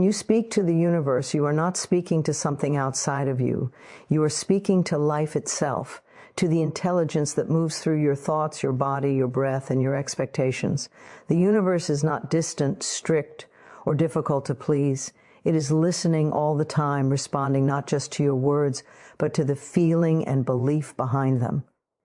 you speak to the universe, you are not speaking to something outside of you. You are speaking to life itself, to the intelligence that moves through your thoughts, your body, your breath, and your expectations. The universe is not distant, strict, or difficult to please. It is listening all the time, responding not just to your words, but to the feeling and belief behind them.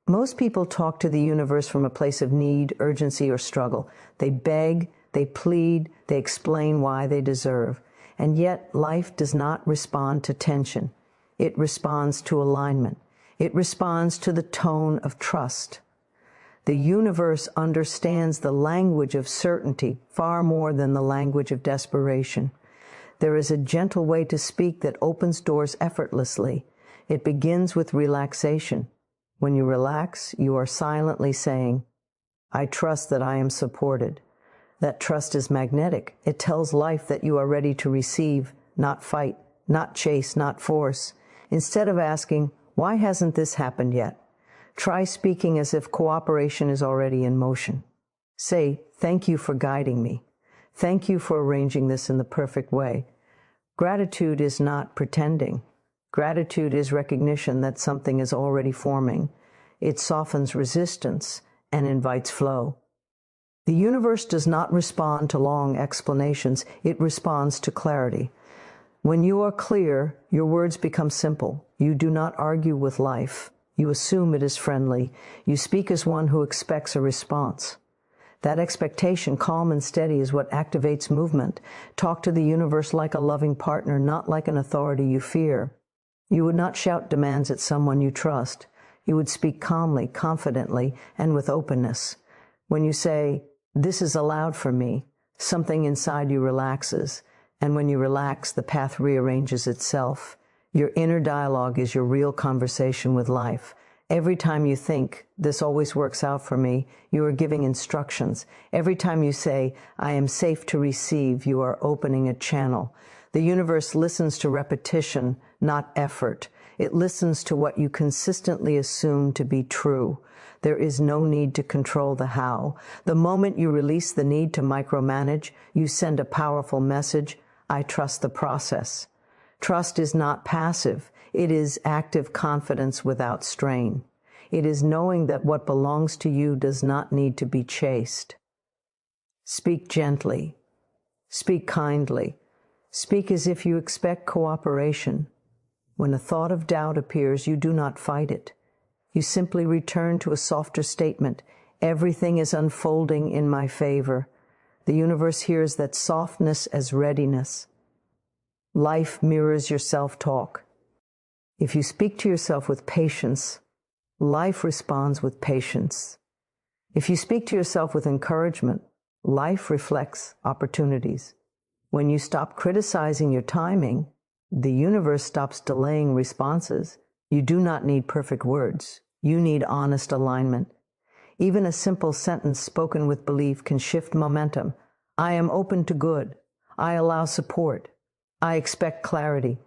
Most people talk to the universe from a place of need, urgency, or struggle. They beg, they plead, they explain why they deserve. And yet, life does not respond to tension. It responds to alignment. It responds to the tone of trust. The universe understands the language of certainty far more than the language of desperation. There is a gentle way to speak that opens doors effortlessly. It begins with relaxation. When you relax, you are silently saying, "I trust that I am supported." That trust is magnetic. It tells life that you are ready to receive, not fight, not chase, not force. Instead of asking, "Why hasn't this happened yet?" try speaking as if cooperation is already in motion. Say, "Thank you for guiding me. Thank you for arranging this in the perfect way." Gratitude is not pretending. Gratitude is recognition that something is already forming. It softens resistance and invites flow. The universe does not respond to long explanations. It responds to clarity. When you are clear, your words become simple. You do not argue with life. You assume it is friendly. You speak as one who expects a response. That expectation, calm and steady, is what activates movement. Talk to the universe like a loving partner, not like an authority you fear. You would not shout demands at someone you trust. You would speak calmly, confidently, and with openness. When you say, "This is allowed for me," something inside you relaxes. And when you relax, the path rearranges itself. Your inner dialogue is your real conversation with life. Every time you think, "This always works out for me," you are giving instructions. Every time you say, "I am safe to receive," you are opening a channel. The universe listens to repetition, not effort. It listens to what you consistently assume to be true. There is no need to control the how. The moment you release the need to micromanage, you send a powerful message: "I trust the process." Trust is not passive. It is active confidence without strain. It is knowing that what belongs to you does not need to be chased. Speak gently. Speak kindly. Speak as if you expect cooperation. When a thought of doubt appears, you do not fight it. You simply return to a softer statement. "Everything is unfolding in my favor." The universe hears that softness as readiness. Life mirrors your self-talk. If you speak to yourself with patience, life responds with patience. If you speak to yourself with encouragement, life reflects opportunities. When you stop criticizing your timing, the universe stops delaying responses. You do not need perfect words. You need honest alignment. Even a simple sentence spoken with belief can shift momentum. "I am open to good. I allow support. I expect clarity."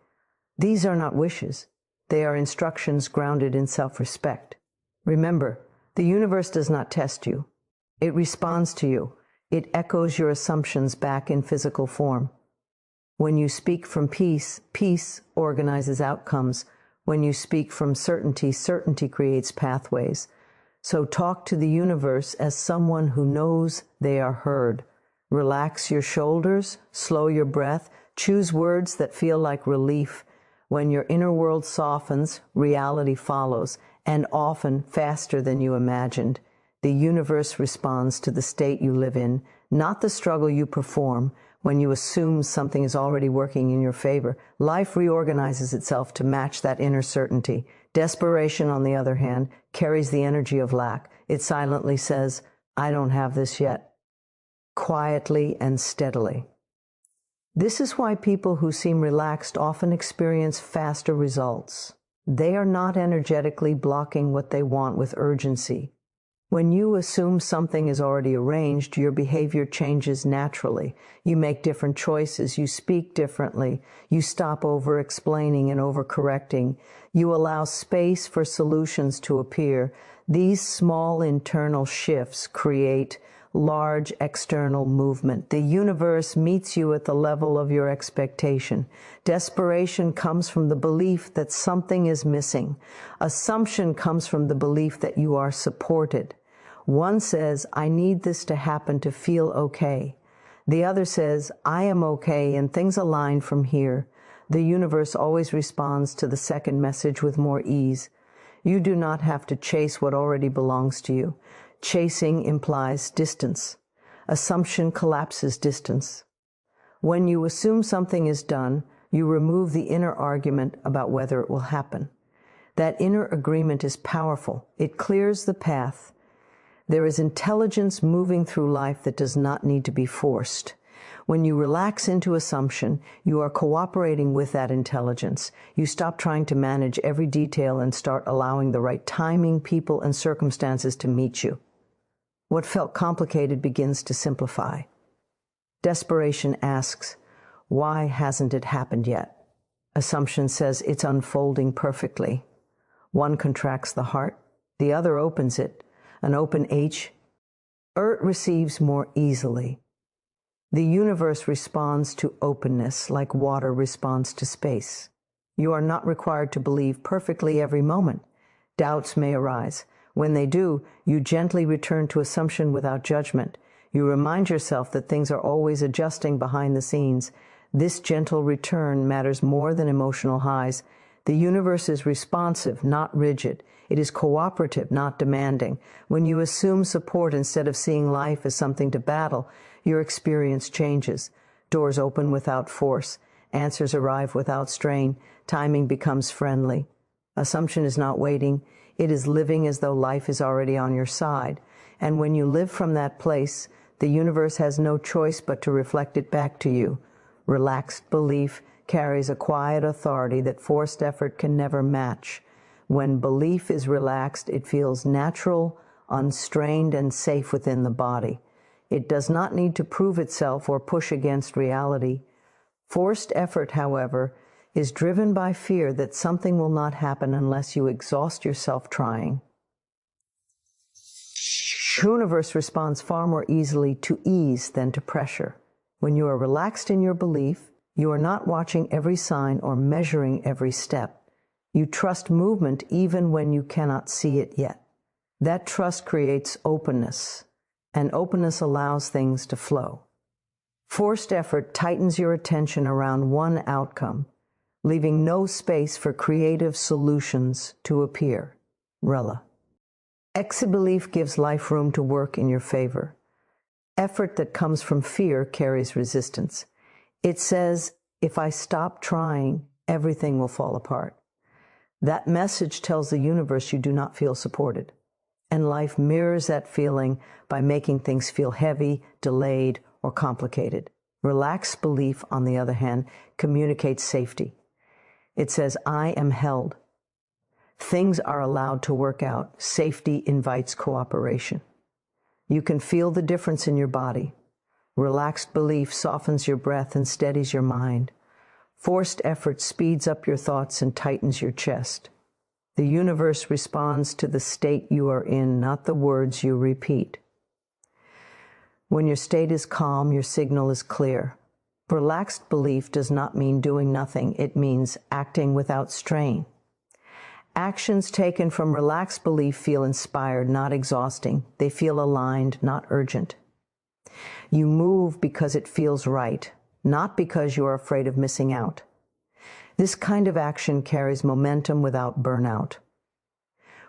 These are not wishes. They are instructions grounded in self-respect. Remember, the universe does not test you. It responds to you. It echoes your assumptions back in physical form. When you speak from peace, peace organizes outcomes. When you speak from certainty, certainty creates pathways. So talk to the universe as someone who knows they are heard. Relax your shoulders, slow your breath, choose words that feel like relief. When your inner world softens, reality follows, and often faster than you imagined. The universe responds to the state you live in, not the struggle you perform. When you assume something is already working in your favor, life reorganizes itself to match that inner certainty. Desperation, on the other hand, carries the energy of lack. It silently says, "I don't have this yet," quietly and steadily. This is why people who seem relaxed often experience faster results. They are not energetically blocking what they want with urgency. When you assume something is already arranged, your behavior changes naturally. You make different choices. You speak differently. You stop over-explaining and over-correcting. You allow space for solutions to appear. These small internal shifts create large external movement. The universe meets you at the level of your expectation. Desperation comes from the belief that something is missing. Assumption comes from the belief that you are supported. One says, I need this to happen to feel okay. The other says, I am okay and things align from here. The universe always responds to the second message with more ease. You do not have to chase what already belongs to you. Chasing implies distance. Assumption collapses distance. When you assume something is done, you remove the inner argument about whether it will happen. That inner agreement is powerful. It clears the path. There is intelligence moving through life that does not need to be forced. When you relax into assumption, you are cooperating with that intelligence. You stop trying to manage every detail and start allowing the right timing, people, and circumstances to meet you. What felt complicated begins to simplify. Desperation asks, why hasn't it happened yet? Assumption says it's unfolding perfectly. One contracts the heart, the other opens it. An open H. Earth receives more easily. The universe responds to openness like water responds to space. You are not required to believe perfectly every moment. Doubts may arise. When they do, you gently return to assumption without judgment. You remind yourself that things are always adjusting behind the scenes. This gentle return matters more than emotional highs. The universe is responsive, not rigid. It is cooperative, not demanding. When you assume support instead of seeing life as something to battle, your experience changes. Doors open without force. Answers arrive without strain. Timing becomes friendly. Assumption is not waiting. It is living as though life is already on your side. And when you live from that place, the universe has no choice but to reflect it back to you. Relaxed belief carries a quiet authority that forced effort can never match. When belief is relaxed, it feels natural, unstrained, and safe within the body. It does not need to prove itself or push against reality. Forced effort, however, is driven by fear that something will not happen unless you exhaust yourself trying. The universe responds far more easily to ease than to pressure. When you are relaxed in your belief, you are not watching every sign or measuring every step. You trust movement even when you cannot see it yet. That trust creates openness, and openness allows things to flow. Forced effort tightens your attention around one outcome, leaving no space for creative solutions to appear. Rella. Exi-belief gives life room to work in your favor. Effort that comes from fear carries resistance. It says, if I stop trying, everything will fall apart. That message tells the universe you do not feel supported. And life mirrors that feeling by making things feel heavy, delayed, or complicated. Relaxed belief, on the other hand, communicates safety. It says, I am held. Things are allowed to work out. Safety invites cooperation. You can feel the difference in your body. Relaxed belief softens your breath and steadies your mind. Forced effort speeds up your thoughts and tightens your chest. The universe responds to the state you are in, not the words you repeat. When your state is calm, your signal is clear. Relaxed belief does not mean doing nothing. It means acting without strain. Actions taken from relaxed belief feel inspired, not exhausting. They feel aligned, not urgent. You move because it feels right, not because you are afraid of missing out. This kind of action carries momentum without burnout.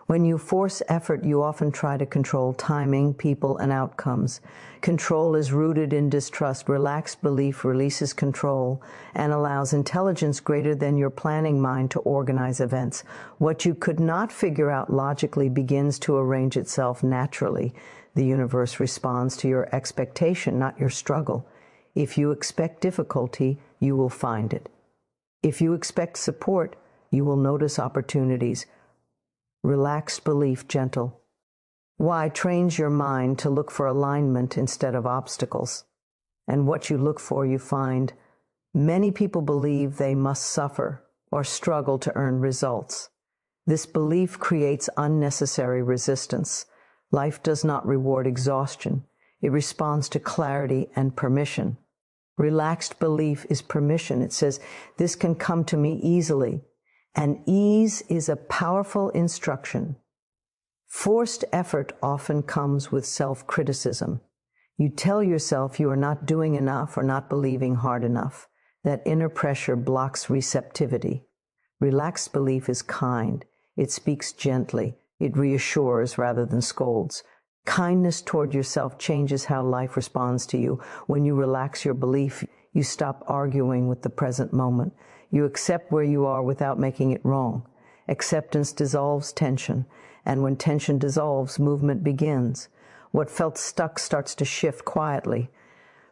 When you force effort, you often try to control timing, people, and outcomes. Control is rooted in distrust. Relaxed belief releases control and allows intelligence greater than your planning mind to organize events. What you could not figure out logically begins to arrange itself naturally. The universe responds to your expectation, not your struggle. If you expect difficulty, you will find it. If you expect support, you will notice opportunities. Relaxed belief, gentle. Why trains your mind to look for alignment instead of obstacles. And what you look for, you find. Many people believe they must suffer or struggle to earn results. This belief creates unnecessary resistance. Life does not reward exhaustion. It responds to clarity and permission. Relaxed belief is permission. It says, this can come to me easily. And ease is a powerful instruction. Forced effort often comes with self-criticism. You tell yourself you are not doing enough or not believing hard enough. That inner pressure blocks receptivity. Relaxed belief is kind. It speaks gently. It reassures rather than scolds. Kindness toward yourself changes how life responds to you. When you relax your belief, you stop arguing with the present moment. You accept where you are without making it wrong. Acceptance dissolves tension, and when tension dissolves, movement begins. What felt stuck starts to shift quietly.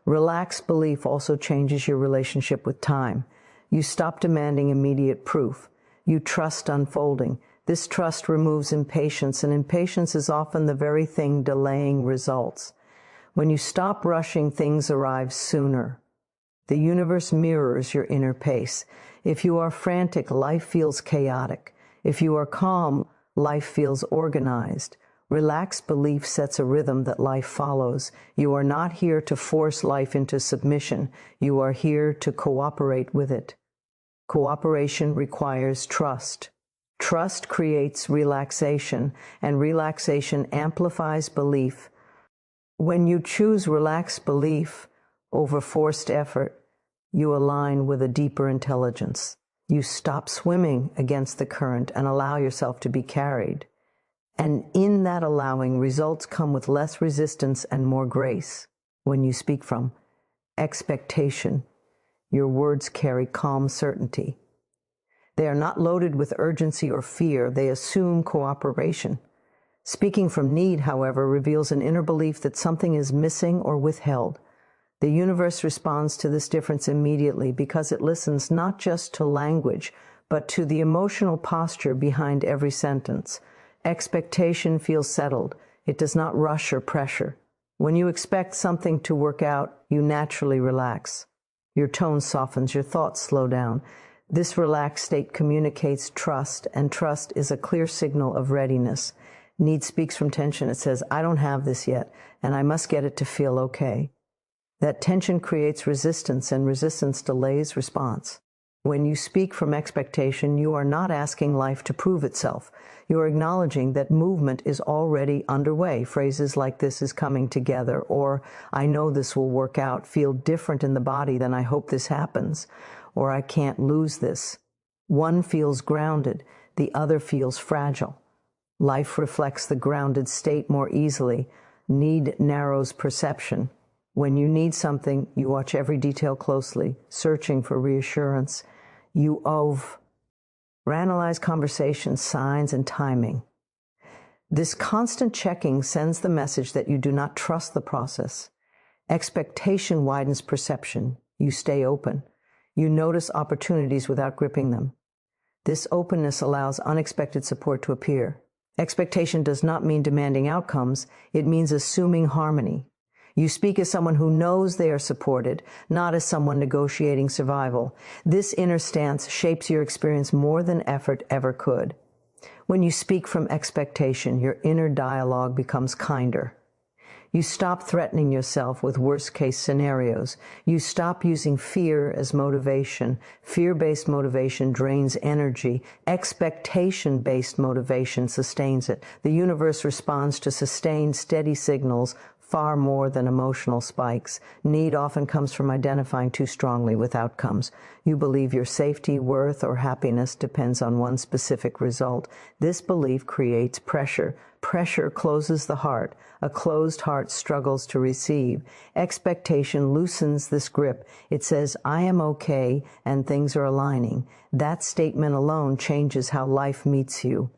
Relaxed belief also changes your relationship with time. You stop demanding immediate proof. You trust unfolding. This trust removes impatience, and impatience is often the very thing delaying results. When you stop rushing, things arrive sooner. The universe mirrors your inner pace. If you are frantic, life feels chaotic. If you are calm, life feels organized. Relaxed belief sets a rhythm that life follows. You are not here to force life into submission. You are here to cooperate with it. Cooperation requires trust. Trust creates relaxation, and relaxation amplifies belief. When you choose relaxed belief over forced effort, you align with a deeper intelligence. You stop swimming against the current and allow yourself to be carried. And in that allowing, results come with less resistance and more grace. When you speak from expectation, your words carry calm certainty. They are not loaded with urgency or fear. They assume cooperation. Speaking from need, however, reveals an inner belief that something is missing or withheld. The universe responds to this difference immediately because it listens not just to language, but to the emotional posture behind every sentence. Expectation feels settled. It does not rush or pressure. When you expect something to work out, you naturally relax. Your tone softens, your thoughts slow down. This relaxed state communicates trust, and trust is a clear signal of readiness. Need speaks from tension. It says, I don't have this yet, and I must get it to feel okay. That tension creates resistance, and resistance delays response. When you speak from expectation, you are not asking life to prove itself. You are acknowledging that movement is already underway. Phrases like this is coming together, or I know this will work out, feel different in the body than I hope this happens, or I can't lose this. One feels grounded, the other feels fragile. Life reflects the grounded state more easily. Need narrows perception. When you need something, you watch every detail closely, searching for reassurance. You overanalyze conversations, signs, and timing. This constant checking sends the message that you do not trust the process. Expectation widens perception. You stay open. You notice opportunities without gripping them. This openness allows unexpected support to appear. Expectation does not mean demanding outcomes. It means assuming harmony. You speak as someone who knows they are supported, not as someone negotiating survival. This inner stance shapes your experience more than effort ever could. When you speak from expectation, your inner dialogue becomes kinder. You stop threatening yourself with worst-case scenarios. You stop using fear as motivation. Fear-based motivation drains energy. Expectation-based motivation sustains it. The universe responds to sustained, steady signals far more than emotional spikes. Need often comes from identifying too strongly with outcomes. You believe your safety, worth, or happiness depends on one specific result. This belief creates pressure. Pressure closes the heart. A closed heart struggles to receive. Expectation loosens this grip. It says, I am okay, and things are aligning. That statement alone changes how life meets you.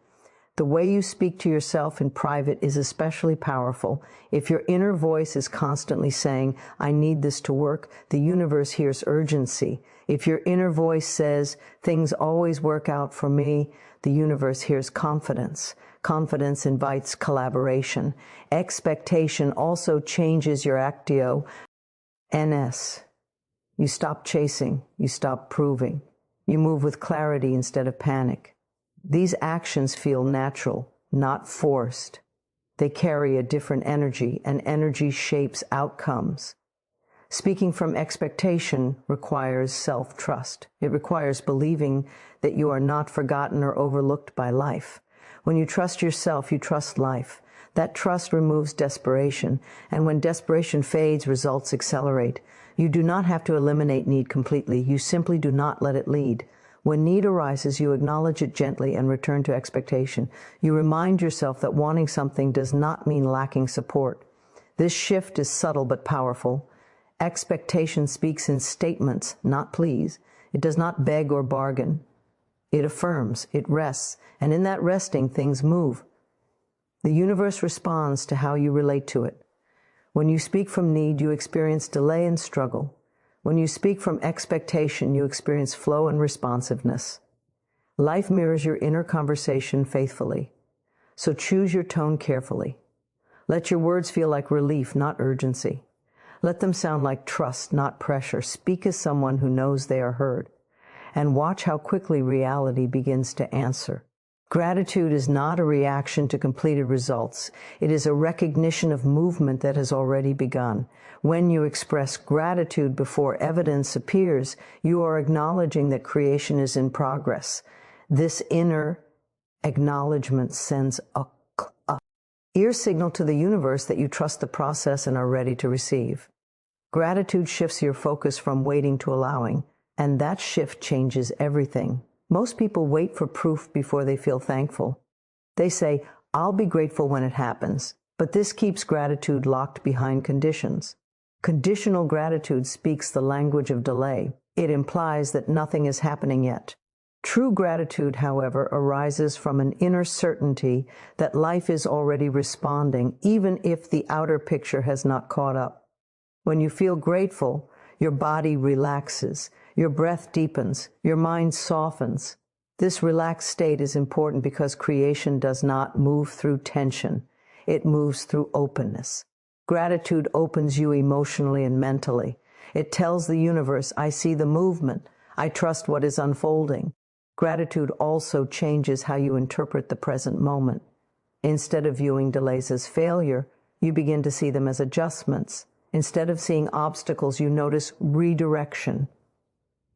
The way you speak to yourself in private is especially powerful. If your inner voice is constantly saying, I need this to work, the universe hears urgency. If your inner voice says, things always work out for me, the universe hears confidence. Confidence invites collaboration. Expectation also changes your actio. NS. You stop chasing. You stop proving. You move with clarity instead of panic. These actions feel natural, not forced. They carry a different energy, and energy shapes outcomes. Speaking from expectation requires self-trust. It requires believing that you are not forgotten or overlooked by life. When you trust yourself, you trust life. That trust removes desperation, and when desperation fades, results accelerate. You do not have to eliminate need completely. You simply do not let it lead. When need arises, you acknowledge it gently and return to expectation. You remind yourself that wanting something does not mean lacking support. This shift is subtle but powerful. Expectation speaks in statements, not pleas. It does not beg or bargain. It affirms, it rests, and in that resting, things move. The universe responds to how you relate to it. When you speak from need, you experience delay and struggle. When you speak from expectation, you experience flow and responsiveness. Life mirrors your inner conversation faithfully. So choose your tone carefully. Let your words feel like relief, not urgency. Let them sound like trust, not pressure. Speak as someone who knows they are heard. And watch how quickly reality begins to answer. Gratitude is not a reaction to completed results. It is a recognition of movement that has already begun. When you express gratitude before evidence appears, you are acknowledging that creation is in progress. This inner acknowledgement sends a ear signal to the universe that you trust the process and are ready to receive. Gratitude shifts your focus from waiting to allowing, and that shift changes everything. Most people wait for proof before they feel thankful. They say, "I'll be grateful when it happens," but this keeps gratitude locked behind conditions. Conditional gratitude speaks the language of delay. It implies that nothing is happening yet. True gratitude, however, arises from an inner certainty that life is already responding, even if the outer picture has not caught up. When you feel grateful, your body relaxes, your breath deepens, your mind softens. This relaxed state is important because creation does not move through tension. It moves through openness. Gratitude opens you emotionally and mentally. It tells the universe, "I see the movement. I trust what is unfolding." Gratitude also changes how you interpret the present moment. Instead of viewing delays as failure, you begin to see them as adjustments. Instead of seeing obstacles, you notice redirection.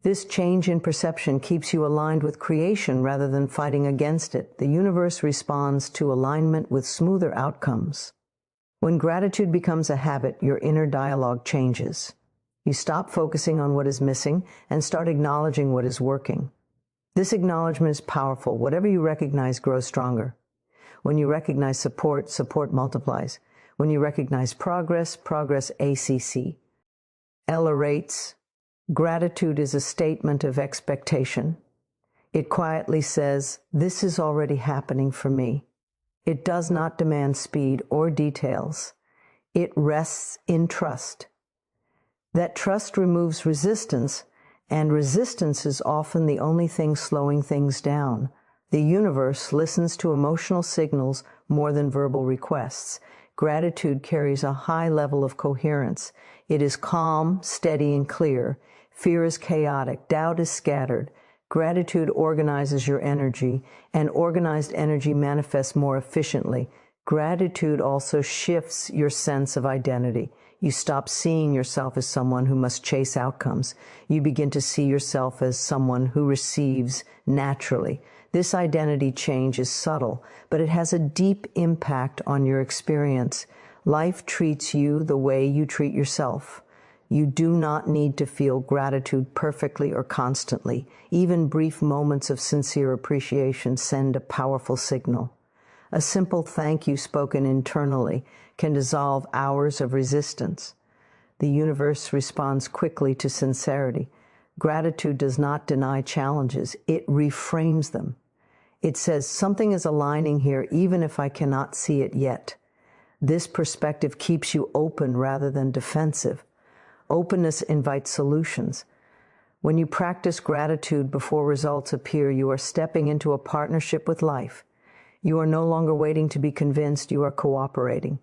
This change in perception keeps you aligned with creation rather than fighting against it. The universe responds to alignment with smoother outcomes. When gratitude becomes a habit, your inner dialogue changes. You stop focusing on what is missing and start acknowledging what is working. This acknowledgement is powerful. Whatever you recognize grows stronger. When you recognize support, support multiplies. When you recognize progress, progress accelerates. Gratitude is a statement of expectation. It quietly says, "This is already happening for me." It does not demand speed or details. It rests in trust. That trust removes resistance, and resistance is often the only thing slowing things down. The universe listens to emotional signals more than verbal requests. Gratitude carries a high level of coherence. It is calm, steady, and clear. Fear is chaotic. Doubt is scattered. Gratitude organizes your energy, and organized energy manifests more efficiently. Gratitude also shifts your sense of identity. You stop seeing yourself as someone who must chase outcomes. You begin to see yourself as someone who receives naturally. This identity change is subtle, but it has a deep impact on your experience. Life treats you the way you treat yourself. You do not need to feel gratitude perfectly or constantly. Even brief moments of sincere appreciation send a powerful signal. A simple thank you spoken internally can dissolve hours of resistance. The universe responds quickly to sincerity. Gratitude does not deny challenges. It reframes them. It says, "Something is aligning here even if I cannot see it yet." This perspective keeps you open rather than defensive. Openness invites solutions. When you practice gratitude before results appear, you are stepping into a partnership with life. You are no longer waiting to be convinced, you are cooperating.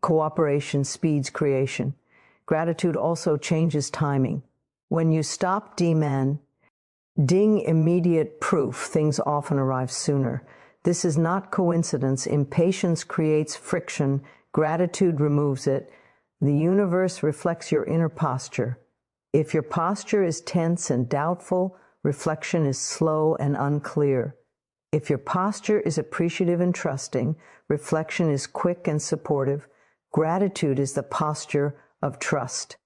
Cooperation speeds creation. Gratitude also changes timing. When you stop demanding immediate proof, things often arrive sooner. This is not coincidence. Impatience creates friction. Gratitude removes it. The universe reflects your inner posture. If your posture is tense and doubtful, reflection is slow and unclear. If your posture is appreciative and trusting, reflection is quick and supportive. Gratitude is the posture of trust.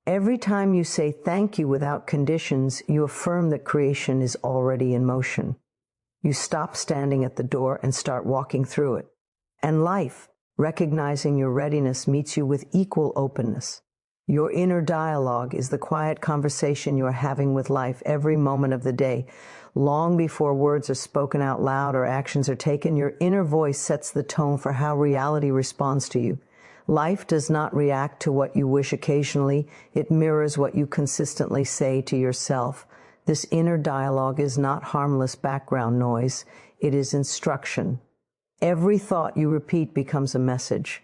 Every time you say thank you without conditions, you affirm that creation is already in motion. You stop standing at the door and start walking through it. And life, recognizing your readiness, meets you with equal openness. Your inner dialogue is the quiet conversation you are having with life every moment of the day. Long before words are spoken out loud or actions are taken, your inner voice sets the tone for how reality responds to you. Life does not react to what you wish occasionally. It mirrors what you consistently say to yourself. This inner dialogue is not harmless background noise. It is instruction. Every thought you repeat becomes a message.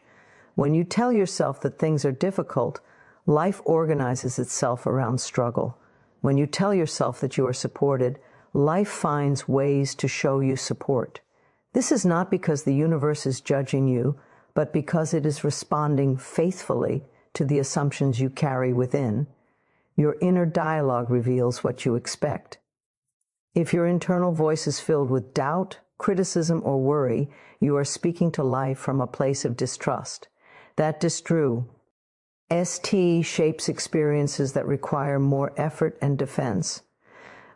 When you tell yourself that things are difficult, life organizes itself around struggle. When you tell yourself that you are supported, life finds ways to show you support. This is not because the universe is judging you, but because it is responding faithfully to the assumptions you carry within. Your inner dialogue reveals what you expect. If your internal voice is filled with doubt, criticism, or worry, you are speaking to life from a place of distrust. That is true. ST shapes experiences that require more effort and defense.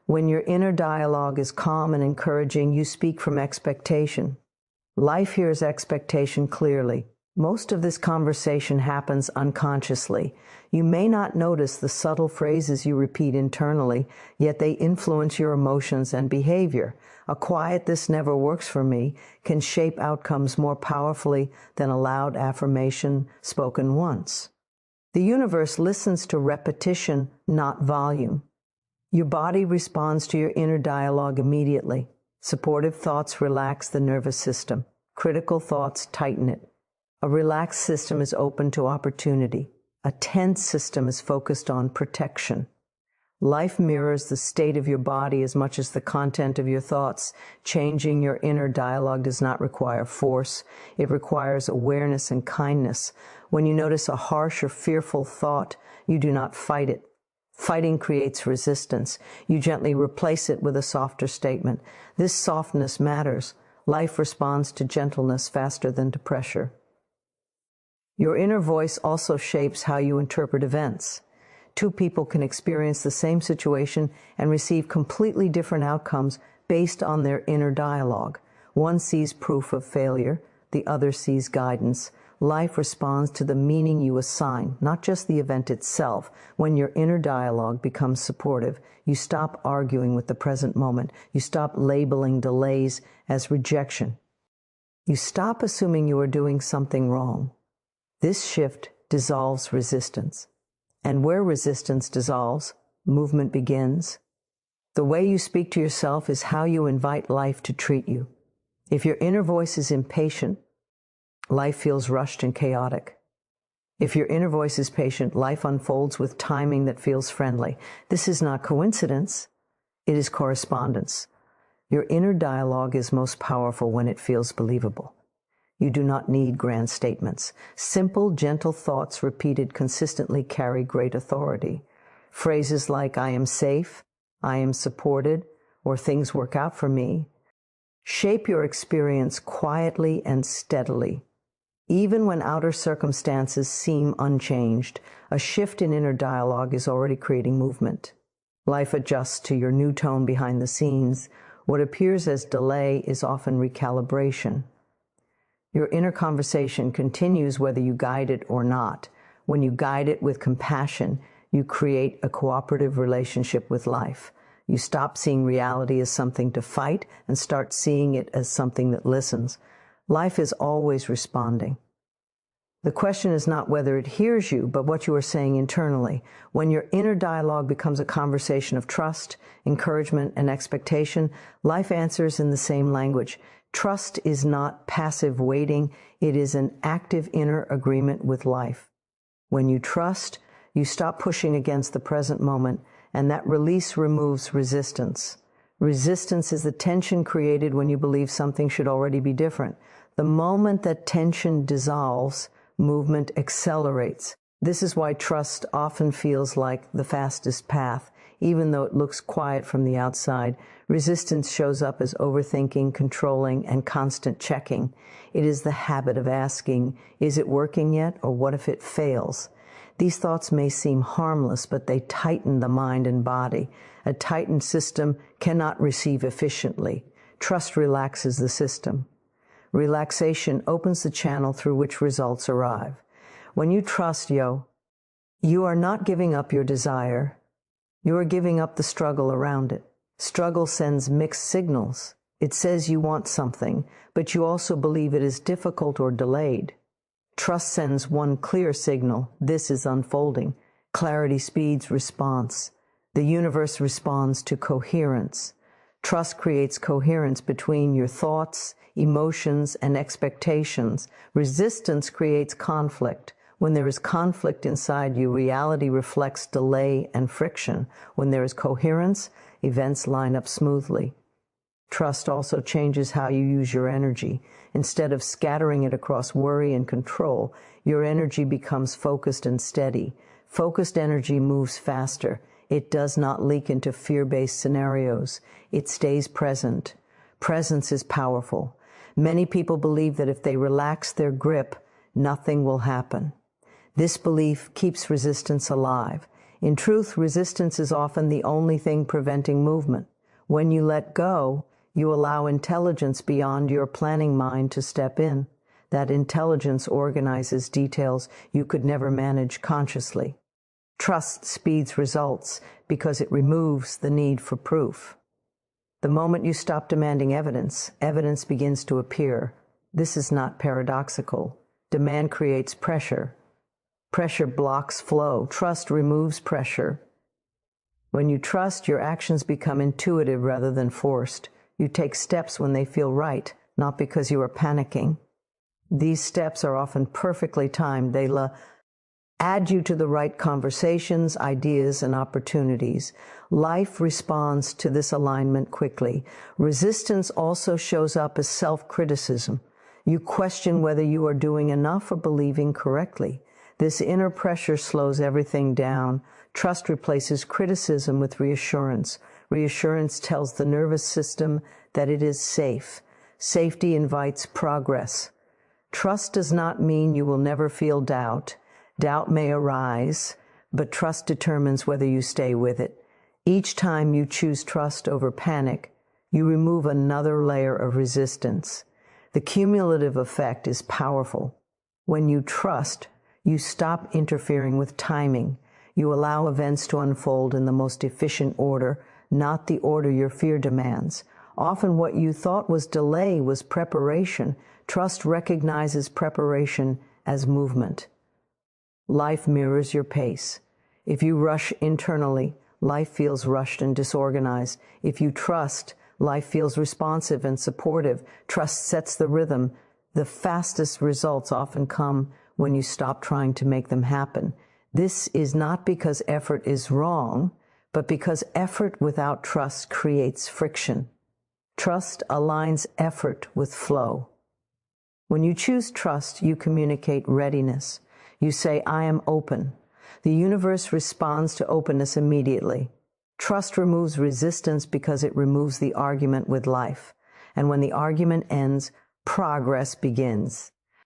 When your inner dialogue is calm and encouraging, you speak from expectation. Life hears expectation clearly. Most of this conversation happens unconsciously. You may not notice the subtle phrases you repeat internally, yet they influence your emotions and behavior. A quiet "this never works for me" can shape outcomes more powerfully than a loud affirmation spoken once. The universe listens to repetition, not volume. Your body responds to your inner dialogue immediately. Supportive thoughts relax the nervous system. Critical thoughts tighten it. A relaxed system is open to opportunity. A tense system is focused on protection. Life mirrors the state of your body as much as the content of your thoughts. Changing your inner dialogue does not require force. It requires awareness and kindness. When you notice a harsh or fearful thought, you do not fight it. Fighting creates resistance. You gently replace it with a softer statement. This softness matters. Life responds to gentleness faster than to pressure. Your inner voice also shapes how you interpret events. Two people can experience the same situation and receive completely different outcomes based on their inner dialogue. One sees proof of failure, the other sees guidance. Life responds to the meaning you assign, not just the event itself. When your inner dialogue becomes supportive, you stop arguing with the present moment. You stop labeling delays as rejection. You stop assuming you are doing something wrong. This shift dissolves resistance. And where resistance dissolves, movement begins. The way you speak to yourself is how you invite life to treat you. If your inner voice is impatient, life feels rushed and chaotic. If your inner voice is patient, life unfolds with timing that feels friendly. This is not coincidence. It is correspondence. Your inner dialogue is most powerful when it feels believable. You do not need grand statements. Simple, gentle thoughts repeated consistently carry great authority. Phrases like "I am safe," "I am supported," or "things work out for me" shape your experience quietly and steadily. Even when outer circumstances seem unchanged, a shift in inner dialogue is already creating movement. Life adjusts to your new tone behind the scenes. What appears as delay is often recalibration. Your inner conversation continues whether you guide it or not. When you guide it with compassion, you create a cooperative relationship with life. You stop seeing reality as something to fight and start seeing it as something that listens. Life is always responding. The question is not whether it hears you, but what you are saying internally. When your inner dialogue becomes a conversation of trust, encouragement, and expectation, life answers in the same language. Trust is not passive waiting. It is an active inner agreement with life. When you trust, you stop pushing against the present moment, and that release removes resistance. Resistance is the tension created when you believe something should already be different. The moment that tension dissolves, movement accelerates. This is why trust often feels like the fastest path, even though it looks quiet from the outside. Resistance shows up as overthinking, controlling, and constant checking. It is the habit of asking, is it working yet, or what if it fails? These thoughts may seem harmless, but they tighten the mind and body. A tightened system cannot receive efficiently. Trust relaxes the system. Relaxation opens the channel through which results arrive. When you trust, you are not giving up your desire. You are giving up the struggle around it. Struggle sends mixed signals. It says you want something, but you also believe it is difficult or delayed. Trust sends one clear signal: this is unfolding. Clarity speeds response. The universe responds to coherence. Trust creates coherence between your thoughts, emotions, and expectations. Resistance creates conflict. When there is conflict inside you, reality reflects delay and friction. When there is coherence, events line up smoothly. Trust also changes how you use your energy. Instead of scattering it across worry and control, your energy becomes focused and steady. Focused energy moves faster. It does not leak into fear-based scenarios. It stays present. Presence is powerful. Many people believe that if they relax their grip, nothing will happen. This belief keeps resistance alive. In truth, resistance is often the only thing preventing movement. When you let go, you allow intelligence beyond your planning mind to step in. That intelligence organizes details you could never manage consciously. Trust speeds results because it removes the need for proof. The moment you stop demanding evidence, evidence begins to appear. This is not paradoxical. Demand creates pressure. Pressure blocks flow. Trust removes pressure. When you trust, your actions become intuitive rather than forced. You take steps when they feel right, not because you are panicking. These steps are often perfectly timed. They add you to the right conversations, ideas, and opportunities. Life responds to this alignment quickly. Resistance also shows up as self-criticism. You question whether you are doing enough or believing correctly. This inner pressure slows everything down. Trust replaces criticism with reassurance. Reassurance tells the nervous system that it is safe. Safety invites progress. Trust does not mean you will never feel doubt. Doubt may arise, but trust determines whether you stay with it. Each time you choose trust over panic, you remove another layer of resistance. The cumulative effect is powerful. When you trust, you stop interfering with timing. You allow events to unfold in the most efficient order, not the order your fear demands. Often what you thought was delay was preparation. Trust recognizes preparation as movement. Life mirrors your pace. If you rush internally, life feels rushed and disorganized. If you trust, life feels responsive and supportive. Trust sets the rhythm. The fastest results often come when you stop trying to make them happen. This is not because effort is wrong, but because effort without trust creates friction. Trust aligns effort with flow. When you choose trust, you communicate readiness. You say, I am open. The universe responds to openness immediately. Trust removes resistance because it removes the argument with life. And when the argument ends, progress begins.